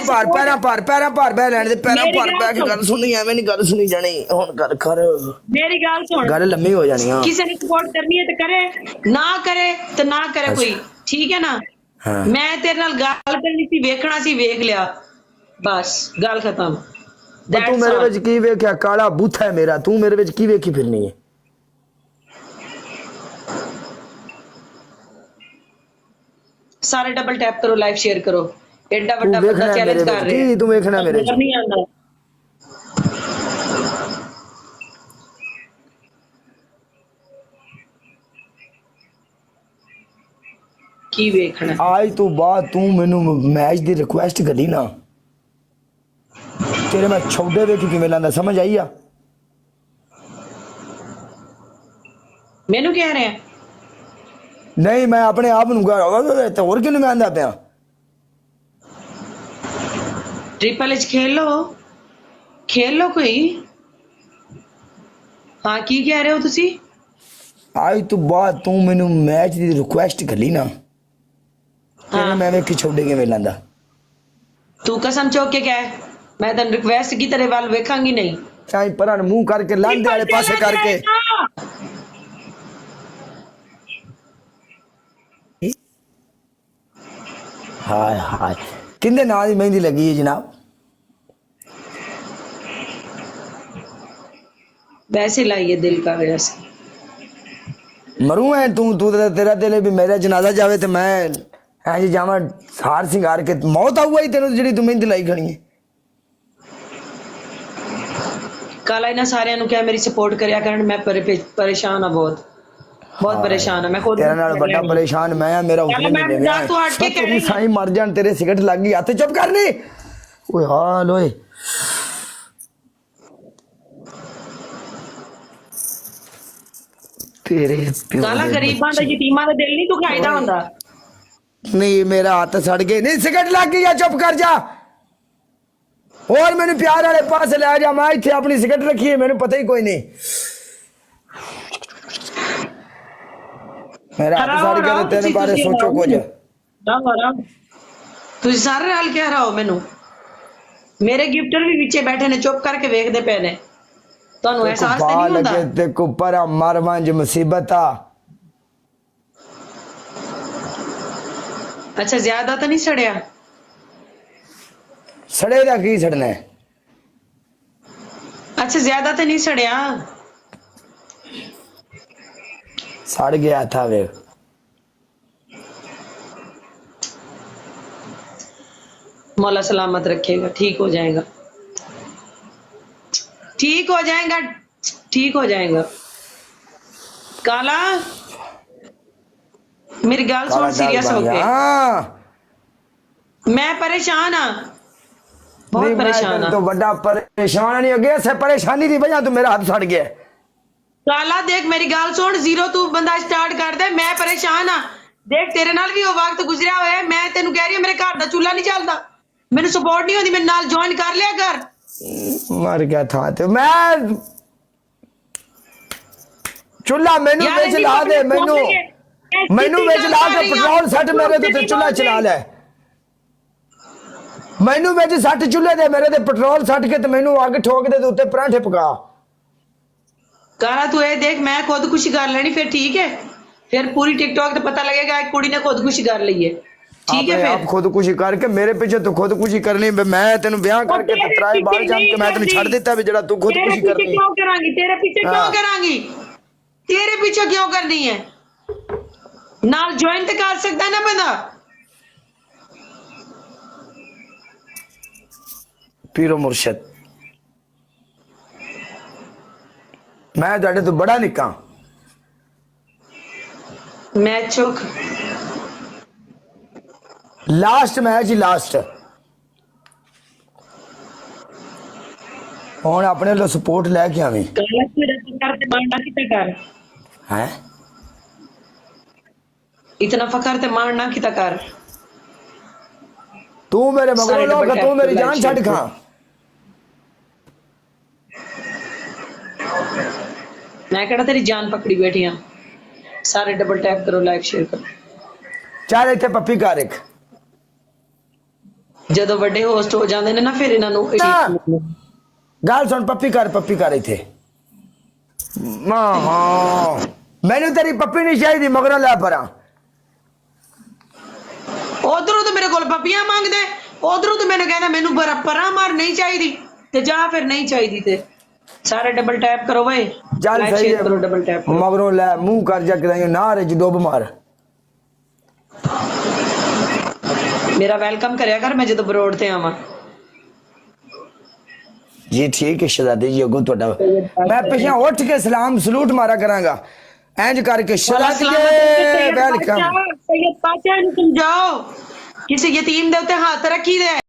para भार बह लैण दे para भार बह के गल सुनी एवें नहीं गल सुनी जानी हुण गल कर मेरी गल सुन गल लम्मी हो जानी हां किसी ने सपोर्ट करनी है तो करे तो ना करे कोई ठीक है ना हां मैं तेरे नाल गल करनी सी वेखना सी वेख लिया बस गल खत्म तू मेरे विच की वेख्या काला बूथा है मेरा तू मेरे विच की वेखी फिरनी है सारे डबल टैप करो लाइव शेयर करो एडा बड़ा बंदा चैलेंज कर रहे हैं तू देखना मेरे नहीं आंदा की वेखना आज तो बाद तू मेनू मैच दी रिक्वेस्ट करी ना तेरे मैं छौडे वेख किवें लांदा समझ आई आ मेनू कह रहे हैं नहीं मैं अपने आप नू तो और किनू मैं आंदा पिया ट्रिपल एच खेल लो कोई हाँ की कह रहे हो तुसी आज तो बाद तू मेनू मैच दी रिक्वेस्ट करी ना तेरे मैं वेख छौडे किवें लांदा तू कसम चौक के कह मैं तन रिक्वेस्ट की तेरे वाल वेखांगी नहीं चाहे परान मुंह करके लांदे वाले पासे करके हाय हाय किंदे नाल दी मेहंदी लगी है जनाब वैसे लाई है दिल का वैसे मरू है तू तू तेरा दिल भी मेरा जनाजा जावे ते मैं ऐसे जावा हार सिंगार के मौत आऊगा ही तेनों जेडी तू मेहंदी लाई खड़ी है काला इना सारे नु क्या मेरी सपोर्ट करया करन मैं परेशान हां बहुत परेशान है मैं खुद तेरे नाल बड़ा परेशान मैं मेरा उठने नहीं दे तू हट के तेरी साईं मर जान तेरे सिगरेट लग गई हाथ चुप करनी ओए हाल ओए तेरे काला गरीबां दा यतीमां दा दिल नहीं दुखाईदा हुंदा नहीं मेरा हाथ सड़ गए नहीं सिगरेट लग गई है चुप कर जा और मैंने प्यार वाले पास ले जा मैं इथे अपनी सिगरेट रखी है मैंने पता ही कोई नहीं मेरा हाथ सड़ गया तेरे बारे सोचो कुछ तुझ सारे हाल कह रहा हो मैनू मेरे गिफ्टर भी पीछे बैठे ने चुप करके वेखदे पे ने ਤੁਹਾਨੂੰ एहसास ਤੇ ਨਹੀਂ ਹੁੰਦਾ ਤੇ ਕੋ ਪਰਾ ਮਰਵਾਂ ਜ ਮੁਸੀਬਤਾ अच्छा ज्यादा तो नहीं सड़या सड़े दा की सड़ना है अच्छा ज्यादा तो नहीं सड़या सड़ गया था वे मौला सलामत रखेगा ठीक हो जाएगा ठीक हो जाएगा काला मेरी गाल सुन सीरियस होके मैं परेशान हाँ बहुत परेशान तो बड़ा परेशान नहीं हो गया से परेशानी की वजह तो मेरा हाथ सड़ गया काला देख मेरी गाल सुन जीरो तू बंदा स्टार्ट कर दे मैं परेशान हाँ देख तेरे नाल भी वो वक्त गुजरिया हुआ है मैं तेन कह रही हूं मेरे घर दा चूल्हा नहीं चलता मेनू सपोर्ट नहीं होती मेरे नाल ज्वाइन कर लिया कर मर गया था तो मैं चूल्हा मेनू बेच ला दे मैनू बेच ला के पेट्रोल सट मेरे ते चूल्हा चला ले मैनू बेच सट चूल्हे दे मेरे ते पेट्रोल सट के ते मैनू आग ठोक दे उत्ते परांठे पका काला तू ये देख मैं खुदकुशी कर लेनी फिर ठीक है फिर पूरी टिकटॉक ते पता लगेगा एक कुड़ी ने खुदकुशी कर ली है ठीक है फिर आप खुदकुशी करके मेरे पीछे तो खुदकुशी करनी मैं तेनु ब्याह करके ते त्राई बाल जान के मैं तेनु छड़ देता भी जेड़ा तू खुदकुशी करनी क्यों करांगी तेरे पीछे क्यों करांगी तेरे पीछे क्यों करनी है नाल ज्वाइन तो कर सकता है ना बंदा पीरो मुर्शद मैं तुहाडे तो बड़ा निक्का मैच चुक लास्ट मैच ही लास्ट हुण अपने लो सपोर्ट लेके आवी हैं इतना फकर ते मारना किता कर तू मेरे मगरों लोग तू मेरी जान छड़ खा मैं कहना तेरी जान पकड़ी बैठी हां सारे डबल टैप करो लाइक शेयर करो चल इथे पप्पी कर एक ਜਦੋਂ ਵੱਡੇ ਹੋਸਟ ਹੋ ਜਾਂਦੇ ਨੇ ਨਾ ਫਿਰ ਇਹਨਾਂ ਨੂੰ ਗੱਲ ਸੁਣ ਪੱਪੀ ਕਰ ਇੱਥੇ ਹਾਂ ਮੈਨੂੰ ਤੇਰੀ ਪੱਪੀ ਨਹੀਂ ਚਾਹੀਦੀ ਮਗਰੋਂ ਲੈ ਪਰਾਂ ਉਧਰੋਂ ਤਾਂ ਮੇਰੇ ਕੋਲ ਪੱਪੀਆਂ ਮੰਗਦੇ ਉਧਰੋਂ ਤਾਂ ਮੈਨੂੰ ਕਹਿੰਦਾ ਮੈਨੂੰ ਪਰਾਂ ਮਾਰ ਨਹੀਂ ਚਾਹੀਦੀ ਤੇ ਜਾਂ ਫਿਰ ਨਹੀਂ ਚਾਹੀਦੀ ਤੇ ਸਾਰੇ ਡਬਲ ਟੈਪ ਕਰੋ ਵੇ ਚੱਲ ਸਹੀ ਕਰੋ ਡਬਲ ਟੈਪ ਮਗਰੋਂ ਲੈ ਮੂੰਹ ਕਰ ਜਾ ਕੇ ਨਾ ਰੇ ਜਦੋਂ ਬਿਮਾਰ ਮੇਰਾ ਵੈਲਕਮ ਕਰਿਆ ਕਰ ਮੈਂ ਜਦੋਂ ਬਰੋਡ ਤੇ ਆਵਾਂ ਜੀ ਠੀਕ ਹੈ ਸ਼ਹਜ਼ਾਦੇ ਜੀ ਅੱਗੋਂ ਤੁਹਾਡਾ ਮੈਂ ਪਿੱਛੇ ਉੱਠ ਕੇ ਸਲਾਮ ਸਲੂਟ ਮਾਰਾ ਕਰਾਂਗਾ ਇੰਜ ਕਰਕੇ ਸ਼ਹਜ਼ਾਦੇ ਵੈਲਕਮ ਸੈयद पाचा ਨੂੰ ਸਮਝਾਓ ਕਿਸੇ ਯਤੀਮ ਦੇ ਉੱਤੇ ਹੱਥ ਰੱਖੀ ਦੇ